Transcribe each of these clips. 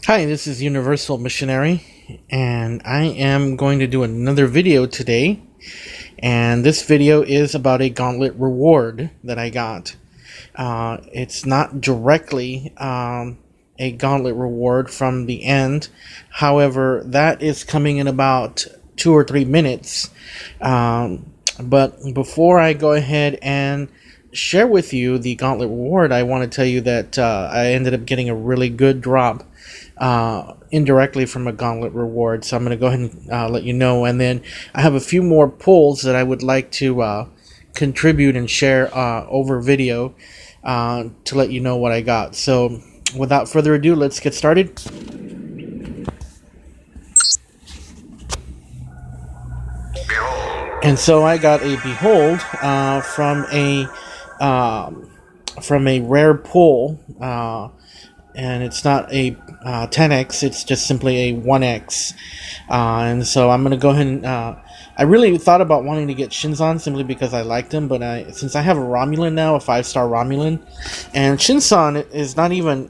Hi, this is Universal Missionary, and I am going to do another video today. And this video is about a Gauntlet reward that I got. It's not directly a Gauntlet reward from the end. However, that is coming in about 2 or 3 minutes. But before I go ahead and share with you the Gauntlet reward, I want to tell you that I ended up getting a really good drop indirectly from a Gauntlet reward. So I'm going to go ahead and let you know. And then I have a few more pulls that I would like to contribute and share over video to let you know what I got. So without further ado, let's get started. And so I got a Behold from a rare pull, and it's not a 10x, it's just simply a 1x. And so I'm going to go ahead and I really thought about wanting to get Shinzon simply because I liked him, but since I have a Romulan now, a 5-star Romulan, and Shinzon is not even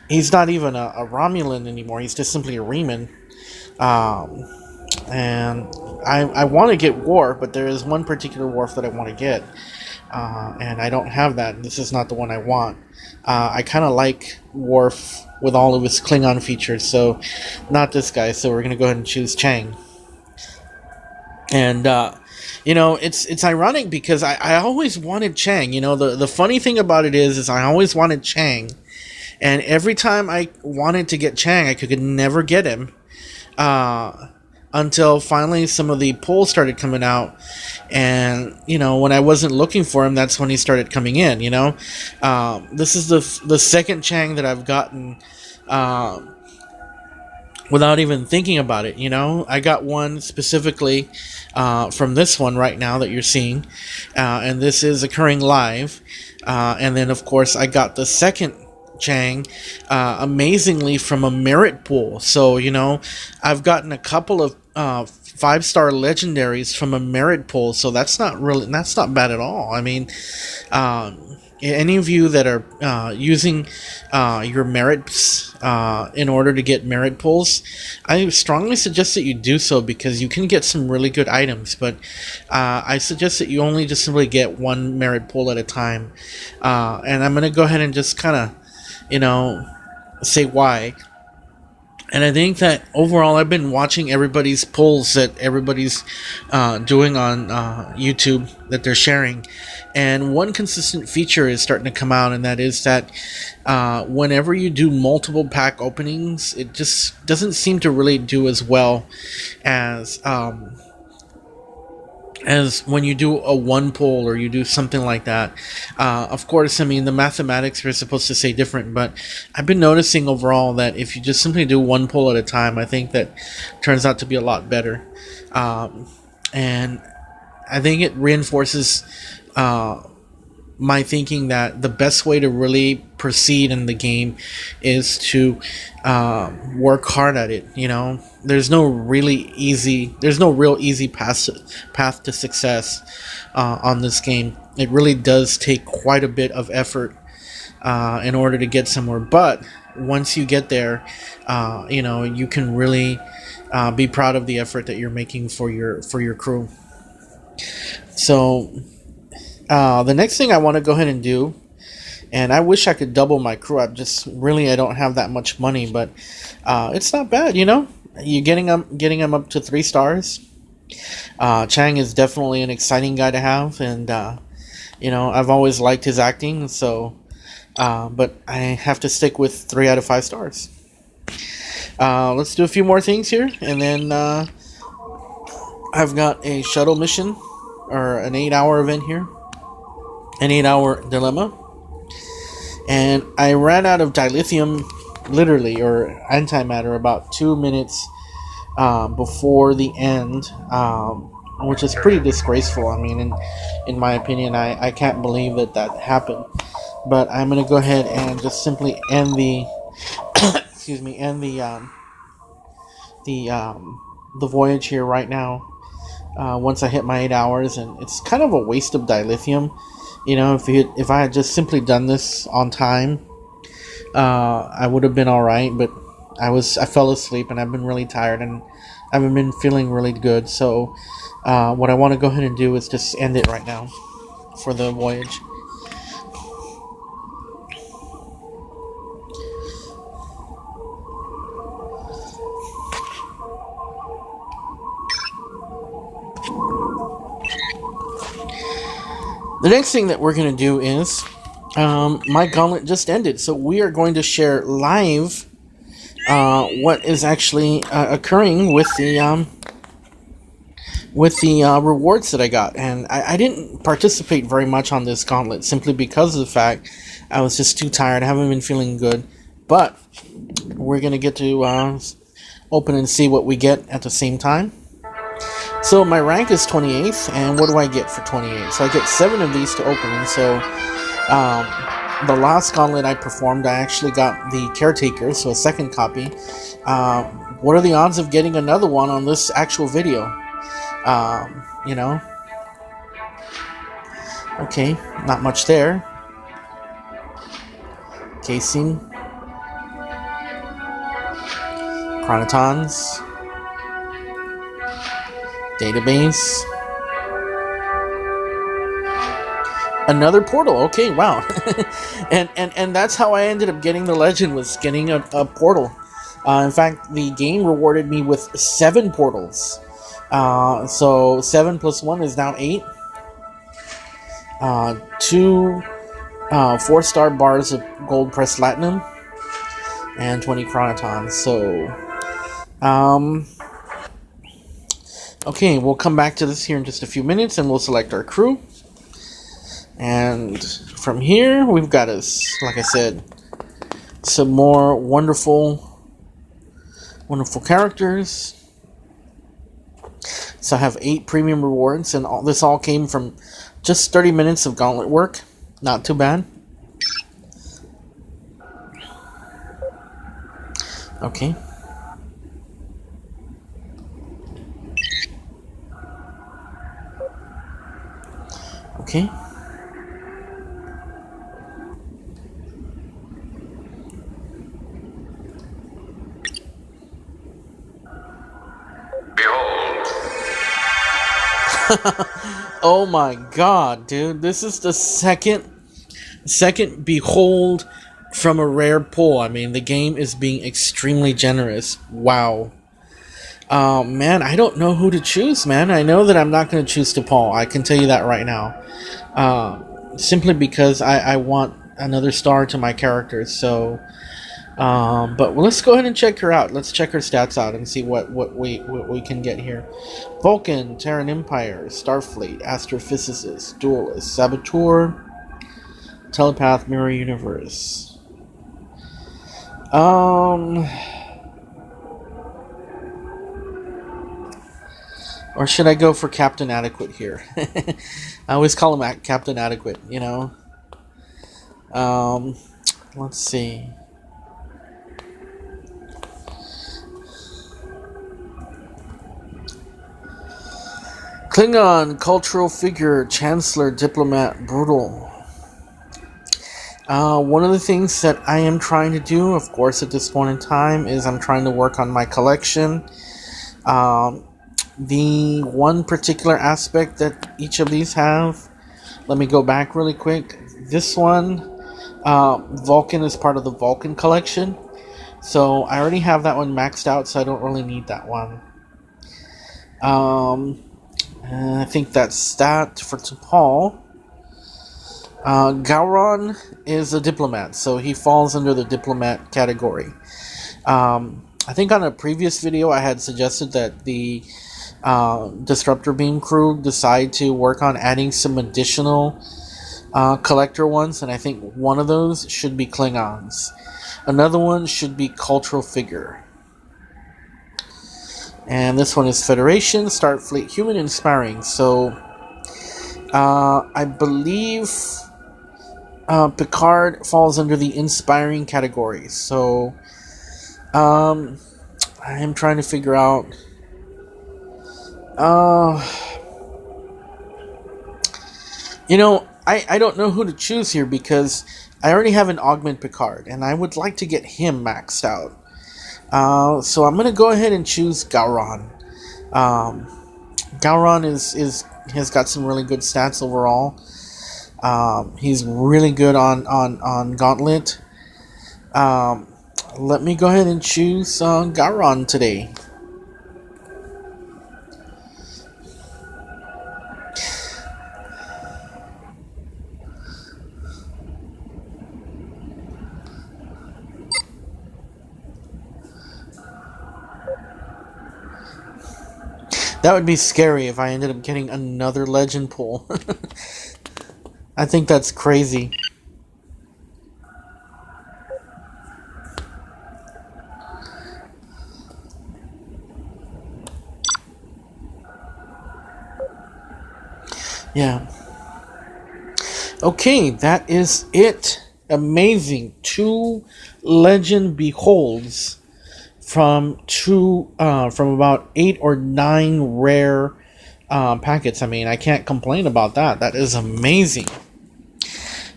he's not even a Romulan anymore, he's just simply a Reman. And I want to get Worf, but there is one particular Worf that I want to get, and I don't have that. This is not the one I want. I kind of like Worf with all of his Klingon features, so not this guy. So we're gonna go ahead and choose Chang. And you know, it's ironic because I always wanted Chang. You know, the funny thing about it is I always wanted Chang, and every time I wanted to get Chang, I could never get him. Until finally some of the polls started coming out, and you know, when I wasn't looking for him, that's when he started coming in. You know, this is the second Chang that I've gotten without even thinking about it. You know, I got one specifically from this one right now that you're seeing, and this is occurring live, and then of course I got the second Chang amazingly from a merit pool. So you know, I've gotten a couple of 5-star legendaries from a merit pool, so that's not bad at all. I mean, any of you that are using your merits in order to get merit pulls, I strongly suggest that you do so, because you can get some really good items, but I suggest that you only just simply get one merit pull at a time. And I'm going to go ahead and just kind of, you know, say why. And I think that overall, I've been watching everybody's polls that everybody's doing on YouTube that they're sharing, and one consistent feature is starting to come out, and that is that whenever you do multiple pack openings, it just doesn't seem to really do as well as when you do a one pull or you do something like that. Of course, I mean, the mathematics are supposed to say different, but I've been noticing overall that if you just simply do one pull at a time, I think that turns out to be a lot better. And I think it reinforces my thinking that the best way to really proceed in the game is to work hard at it. You know, there's no real easy path to success on this game. It really does take quite a bit of effort in order to get somewhere, but once you get there, you know, you can really be proud of the effort that you're making for your crew. So the next thing I want to go ahead and do, and I wish I could double my crew. I don't have that much money, but it's not bad, you know. You're getting them up to 3 stars. Chang is definitely an exciting guy to have, and you know, I've always liked his acting. So, but I have to stick with 3 out of 5 stars. Let's do a few more things here, and then I've got a shuttle mission, or an 8-hour event here. An 8-hour dilemma, and I ran out of dilithium, literally, or antimatter, about 2 minutes before the end, which is pretty disgraceful. I mean, in my opinion, I can't believe that happened. But I'm gonna go ahead and just simply end the the voyage here right now. Once I hit my 8 hours, and it's kind of a waste of dilithium. You know, if I had just simply done this on time, I would have been all right, but I fell asleep and I've been really tired and I haven't been feeling really good. So what I want to go ahead and do is just end it right now for the voyage. The next thing that we're going to do is my gauntlet just ended, so we are going to share live what is actually occurring with the rewards that I got. And I didn't participate very much on this gauntlet simply because of the fact I was just too tired. I haven't been feeling good, but we're going to get to open and see what we get at the same time. So my rank is 28th, and what do I get for 28? So I get 7 of these to open, and so the last gauntlet I performed, I actually got the Caretaker, so a second copy. What are the odds of getting another one on this actual video? You know? Okay, not much there. Casing. Chronotons. Database. Another portal. Okay, wow. and that's how I ended up getting the legend, was getting a portal. In fact, the game rewarded me with 7 portals. So 7 plus 1 is now 8. 2 4-star bars of gold pressed platinum. And 20 chronotons. So okay, we'll come back to this here in just a few minutes, and we'll select our crew. And from here, we've got us, like I said, some more wonderful characters. So I have 8 premium rewards, and this all came from just 30 minutes of gauntlet work. Not too bad. Okay. Okay. Oh my god, dude. This is the second behold from a rare pull. I mean, the game is being extremely generous. Wow. Man, I don't know who to choose, man. I know that I'm not going to choose DePaul. I can tell you that right now. Simply because I want another star to my character. So, but let's go ahead and check her out. Let's check her stats out and see what we can get here. Vulcan, Terran Empire, Starfleet, Astrophysicist, Duelist, Saboteur, Telepath, Mirror Universe. Or should I go for Captain Adequate here? I always call him Captain Adequate, you know. Let's see. Klingon, cultural figure, chancellor, diplomat, brutal. One of the things that I am trying to do, of course, at this point in time, is I'm trying to work on my collection. The one particular aspect that each of these have, let me go back really quick. This one, Vulcan is part of the Vulcan collection. So I already have that one maxed out, so I don't really need that one. I think that's that for T'Pol. Gauron is a diplomat, so he falls under the diplomat category. I think on a previous video I had suggested that the Disruptor Beam crew decide to work on adding some additional collector ones, and I think one of those should be Klingons. Another one should be cultural figure. And this one is Federation, Starfleet, Human Inspiring. So I believe Picard falls under the Inspiring category. So I am trying to figure out. You know, I don't know who to choose here, because I already have an Augment Picard, and I would like to get him maxed out. So I'm gonna go ahead and choose Gowron. Um, Gowron has got some really good stats overall. He's really good on Gauntlet. Um, Let me go ahead and choose Gowron today. That would be scary if I ended up getting another legend pull. I think that's crazy. Yeah. Okay, that is it. Amazing. 2 legend beholds from about 8 or 9 rare packets. I mean, I can't complain about that. That is amazing.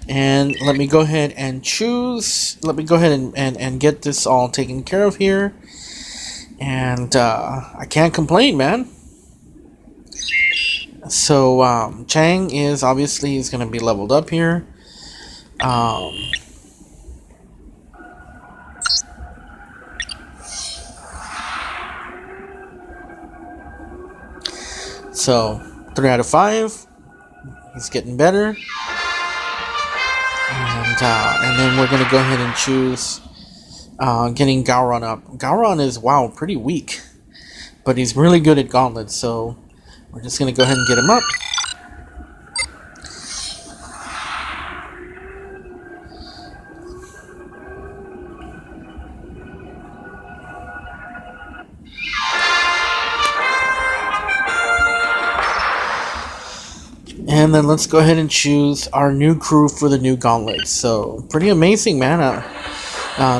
And let me go ahead and choose. Let me go ahead and get this all taken care of here. And I can't complain, man. So Chang is obviously is going to be leveled up here. So 3 out of 5. He's getting better. And then we're going to go ahead and choose getting Gowron up. Gowron is, wow, pretty weak. But he's really good at Gauntlet, so we're just going to go ahead and get him up. And then let's go ahead and choose our new crew for the new Gauntlet. So, pretty amazing, man.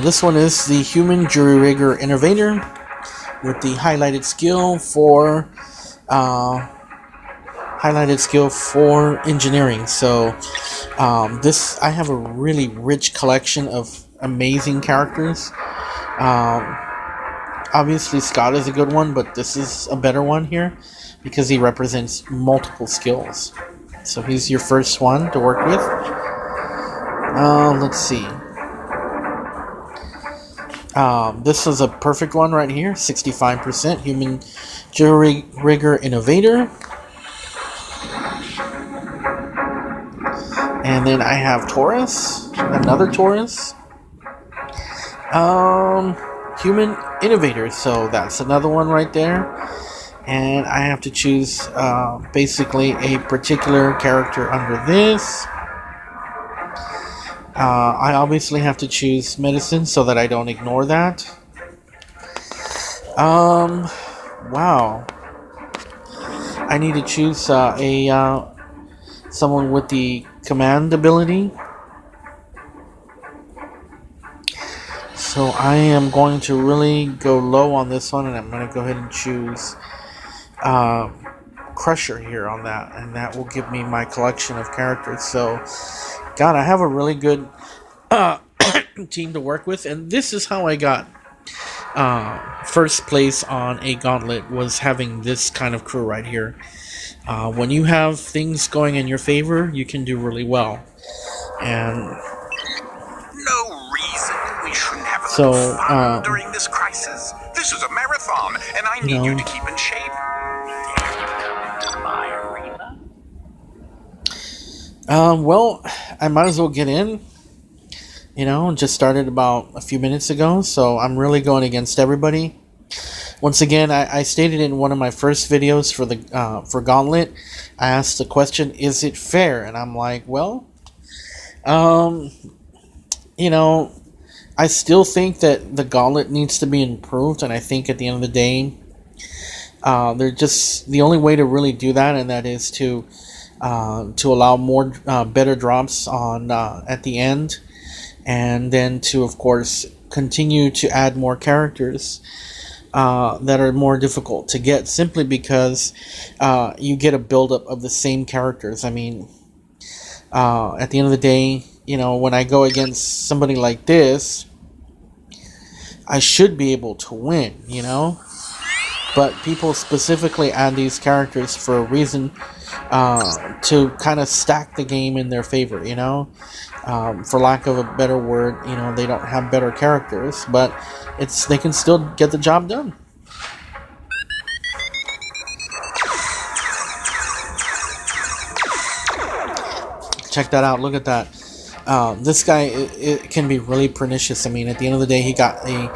This one is the Human Jury Rigger Innovator with the highlighted skill for engineering. So, I have a really rich collection of amazing characters. Obviously, Scott is a good one, but this is a better one here because he represents multiple skills. So he's your first one to work with. Let's see. This is a perfect one right here. 65% Human Jury Rigger Innovator. And then I have Taurus. Another Taurus. Human Innovator. So that's another one right there. And I have to choose basically a particular character under this. I obviously have to choose medicine so that I don't ignore that. Wow. I need to choose someone with the command ability. So I am going to really go low on this one, and I'm going to go ahead and choose Crusher here on that, and that will give me my collection of characters. So, God, I have a really good team to work with, and this is how I got first place on a Gauntlet, was having this kind of crew right here. When you have things going in your favor, you can do really well. And no reason we shouldn't have a little fun during this crisis. This is a marathon, and I need you to keep in shape. My arena? Well, I might as well get in. Just started about a few minutes ago, so I'm really going against everybody. Once again, I stated in one of my first videos for Gauntlet, I asked the question, is it fair? And I'm like, well, I still think that the Gauntlet needs to be improved, and I think at the end of the day, they're just the only way to really do that, and that is to allow more better drops on at the end, and then to, of course, continue to add more characters that are more difficult to get, simply because you get a buildup of the same characters. I mean, at the end of the day, when I go against somebody like this, I should be able to win. But people specifically add these characters for a reason, to kind of stack the game in their favor. For lack of a better word, they don't have better characters, but they can still get the job done. Check that out. Look at that. This guy, it can be really pernicious. I mean, at the end of the day, he got a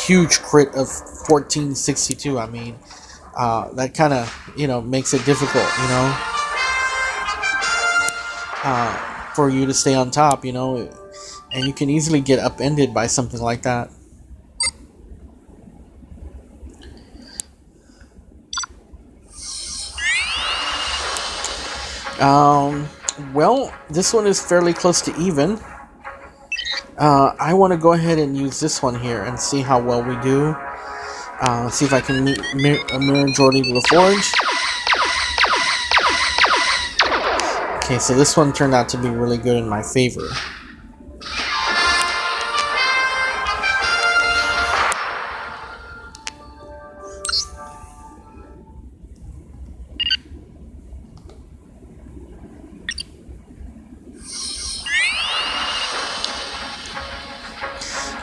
huge crit of 1462. I mean, that kind of, makes it difficult, for you to stay on top, and you can easily get upended by something like that. Well, this one is fairly close to even. I want to go ahead and use this one here and see how well we do. See if I can mirror Jordy to the Forge. Okay, so this one turned out to be really good in my favor.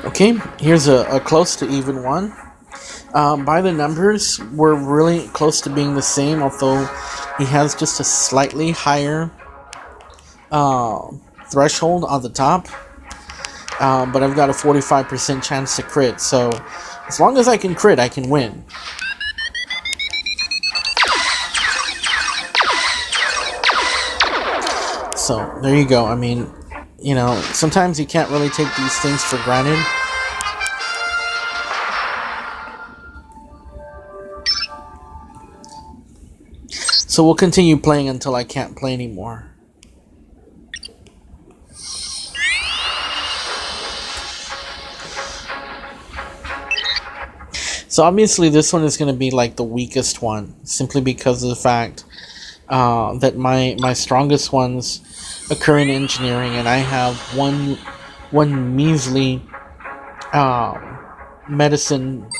Okay, here's a close to even one. By the numbers, we're really close to being the same, although he has just a slightly higher threshold on the top. But I've got a 45% chance to crit, so as long as I can crit, I can win. So, there you go. I mean, sometimes you can't really take these things for granted. So we'll continue playing until I can't play anymore. So obviously this one is going to be like the weakest one, simply because of the fact that my strongest ones occur in engineering, and I have one measly medicine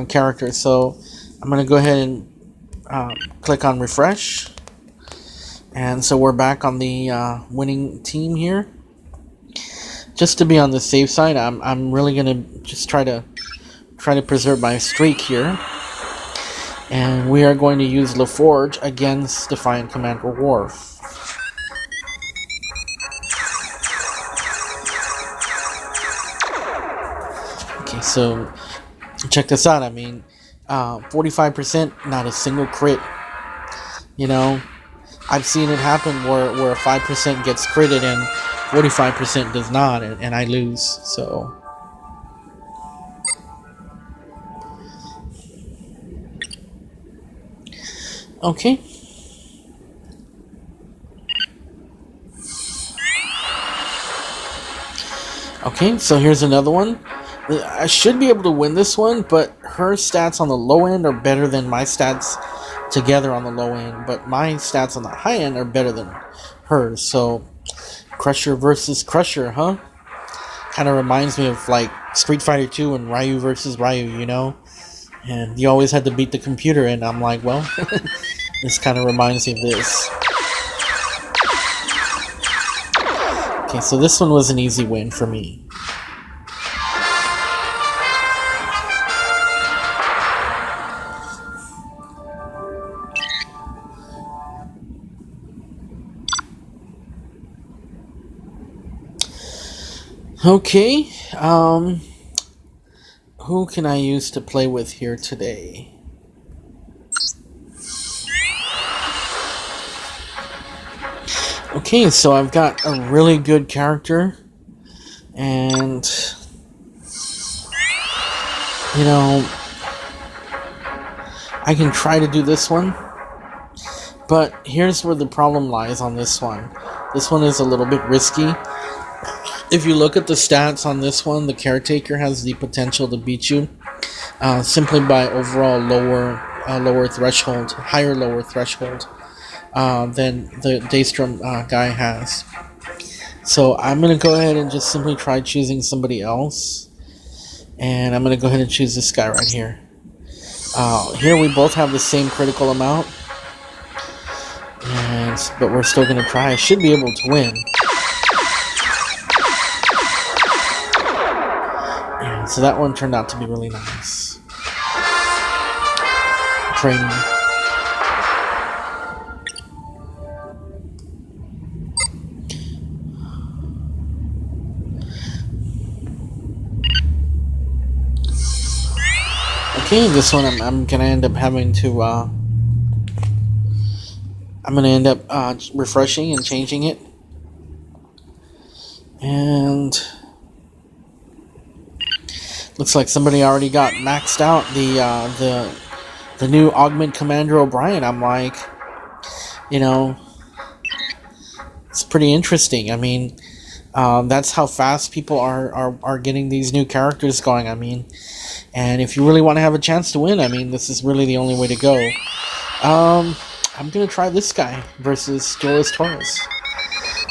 character. So I'm going to go ahead and click on refresh, and so we're back on the winning team here. Just to be on the safe side, I'm really gonna just try to preserve my streak here, and we are going to use LaForge against Defiant Commander Worf. Okay, so check this out. I mean, 45%, not a single crit. I've seen it happen where 5% gets critted and 45% does not, and I lose. So okay. Okay, so here's another one. I should be able to win this one, but her stats on the low end are better than my stats together on the low end, but my stats on the high end are better than hers. So Crusher versus Crusher, huh? Kind of reminds me of like Street Fighter 2 and Ryu versus Ryu, and you always had to beat the computer, and I'm like, well, this kind of reminds me of this. Okay, so this one was an easy win for me. Okay, who can I use to play with here today? Okay, so I've got a really good character, and, I can try to do this one, but here's where the problem lies on this one. This one is a little bit risky. If you look at the stats on this one, the Caretaker has the potential to beat you simply by overall lower threshold, higher lower threshold than the Daystrom guy has. So I'm going to go ahead and just simply try choosing somebody else. And I'm going to go ahead and choose this guy right here. Here we both have the same critical amount. But we're still going to try. I should be able to win. And so that one turned out to be really nice. Training. Okay, this one I'm gonna end up having to I'm gonna end up refreshing and changing it, and looks like somebody already got maxed out the new Augment Commander O'Brien. I'm like, you know, it's pretty interesting. I mean, that's how fast people are getting these new characters going. I mean, and if you really want to have a chance to win, I mean, this is really the only way to go. I'm going to try this guy versus Julius Torres.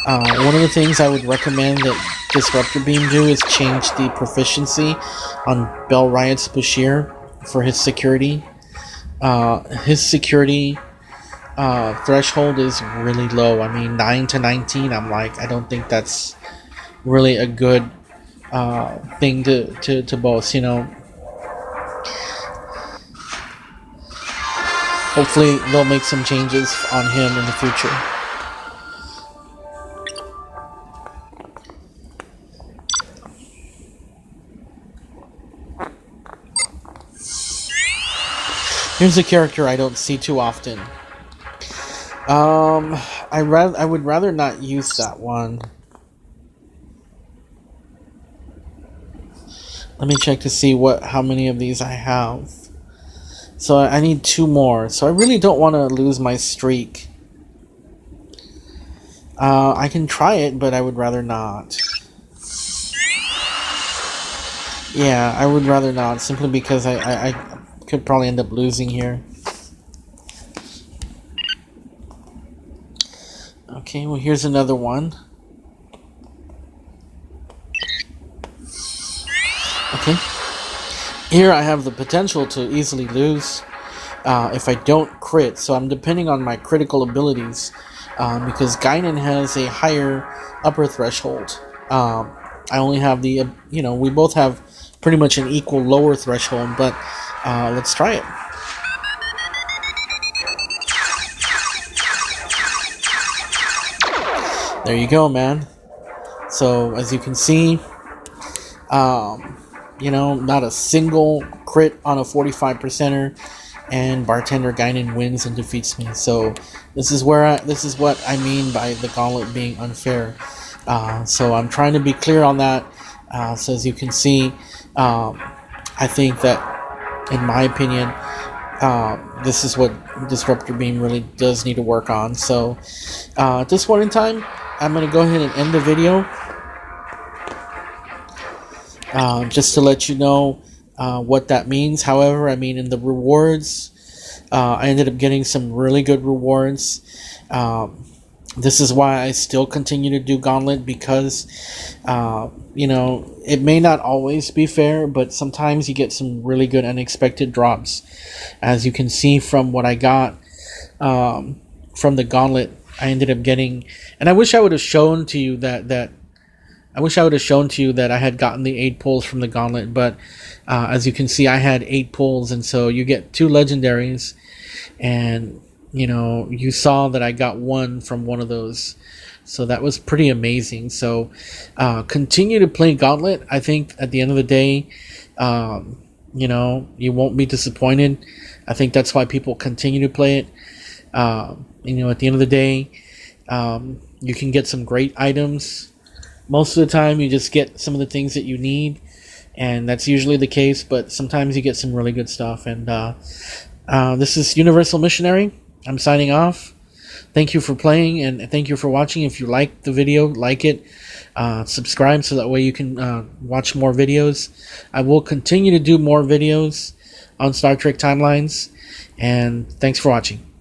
One of the things I would recommend that Disruptor Beam do is change the proficiency on Bell Riot's Bashir for his security. His security threshold is really low. I mean, 9 to 19, I'm like, I don't think that's really a good thing to boast, you know. Hopefully they'll make some changes on him in the future. Here's a character I don't see too often. I would rather not use that one. Let me check to see how many of these I have. So I need 2 more. So I really don't want to lose my streak. I can try it, but I would rather not. Yeah, I would rather not, simply because I could probably end up losing here. Okay, well, here's another one. Okay. Here I have the potential to easily lose if I don't crit, so I'm depending on my critical abilities because Guinan has a higher upper threshold. I only have the, you know, we both have pretty much an equal lower threshold, but let's try it. There you go, man. So as you can see, you know, not a single crit on a 45%er, and Bartender Guinan wins and defeats me. So this is what I mean by the Gauntlet being unfair. So I'm trying to be clear on that. So as you can see, I think that, in my opinion, this is what Disruptor Beam really does need to work on. So at this point in time, I'm going to go ahead and end the video. Just to let you know what that means. However, I mean, in the rewards, I ended up getting some really good rewards. This is why I still continue to do Gauntlet, because, you know, it may not always be fair, but sometimes you get some really good unexpected drops. As you can see from what I got from the Gauntlet, I ended up getting, and I wish I would have shown to you that I had gotten the 8 pulls from the Gauntlet, but as you can see, I had 8 pulls, and so you get 2 legendaries, and you know, you saw that I got 1 from one of those, so that was pretty amazing. So continue to play Gauntlet. I think at the end of the day, you know, you won't be disappointed. I think that's why people continue to play it. You know, at the end of the day, you can get some great items. Most of the time, you just get some of the things that you need, and that's usually the case, but sometimes you get some really good stuff. And this is Universal Missionary. I'm signing off. Thank you for playing, and thank you for watching. If you like the video, like it, subscribe so that way you can watch more videos. I will continue to do more videos on Star Trek Timelines, and thanks for watching.